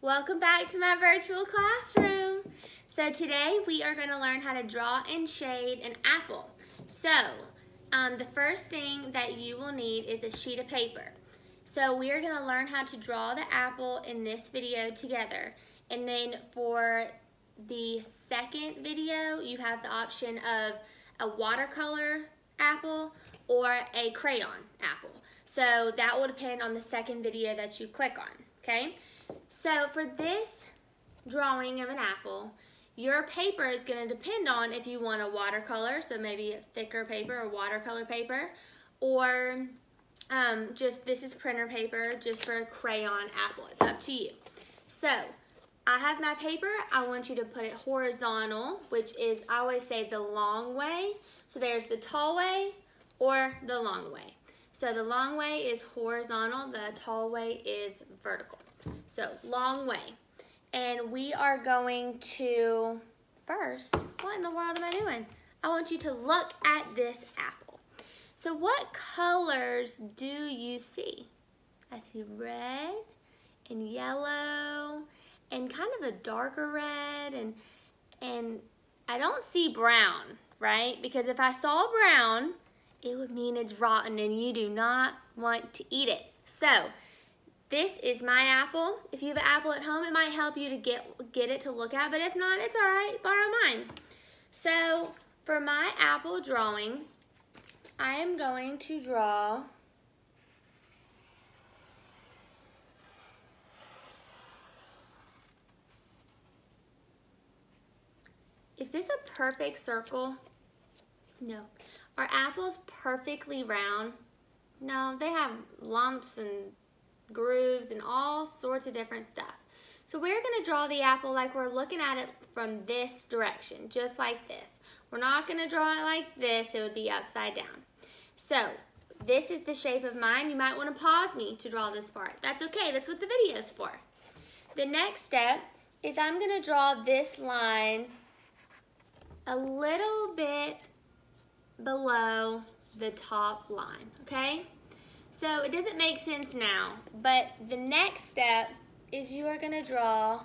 Welcome back to my virtual classroom. So today we are going to learn how to draw and shade an apple. So the first thing that you will need is a sheet of paper. So we are going to learn how to draw the apple in this video together. And then for the second video, you have the option of a watercolor apple or a crayon apple. So that will depend on the second video that you click on, okay? So for this drawing of an apple, your paper is going to depend on if you want a watercolor, so maybe a thicker paper or watercolor paper, or just this is printer paper just for a crayon apple. It's up to you. So I have my paper. I want you to put it horizontal, which is, I always say, the long way. So there's the tall way or the long way. So the long way is horizontal, the tall way is vertical. So long way. And we are going to, first, what in the world am I doing? I want you to look at this apple. So what colors do you see? I see red and yellow and kind of a darker red, and I don't see brown, right? Because if I saw brown, it would mean it's rotten and you do not want to eat it. So this is my apple. If you have an apple at home, it might help you to get it to look at, but if not, it's all right, borrow mine. So for my apple drawing, I am going to draw Is this a perfect circle? No. Are apples perfectly round? No, they have lumps and grooves and all sorts of different stuff. So we're going to draw the apple like we're looking at it from this direction, just like this. We're not going to draw it like this. It would be upside down. So this is the shape of mine. You might want to pause me to draw this part. That's okay. That's what the video is for. The next step is I'm going to draw this line a little bit below the top line, okay? So it doesn't make sense now, but the next step is you are going to draw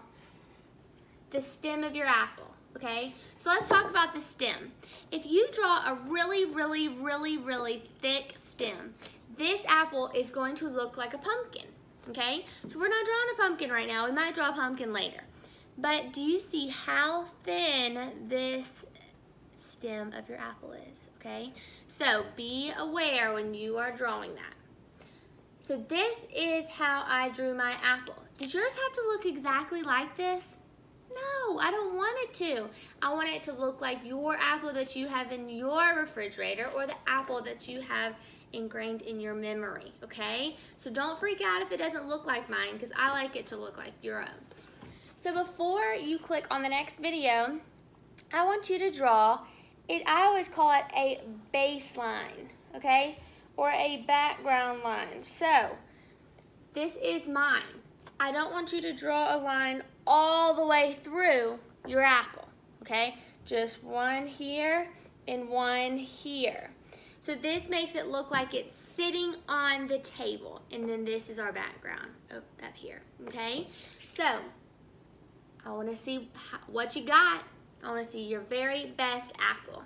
the stem of your apple, okay? So let's talk about the stem. If you draw a really thick stem, this apple is going to look like a pumpkin, okay? So we're not drawing a pumpkin right now. We might draw a pumpkin later. But do you see how thin this stem of your apple is, okay? So be aware when you are drawing that. So this is how I drew my apple. Does yours have to look exactly like this? No, I don't want it to. I want it to look like your apple that you have in your refrigerator or the apple that you have ingrained in your memory, okay? So don't freak out if it doesn't look like mine, because I like it to look like your own. So before you click on the next video, I want you to draw it. I always call it a baseline, okay? Or a background line. So this is mine. I don't want you to draw a line all the way through your apple, okay? Just one here and one here. So this makes it look like it's sitting on the table, and then this is our background up here, okay? So I want to see what you got. I want to see your very best apple.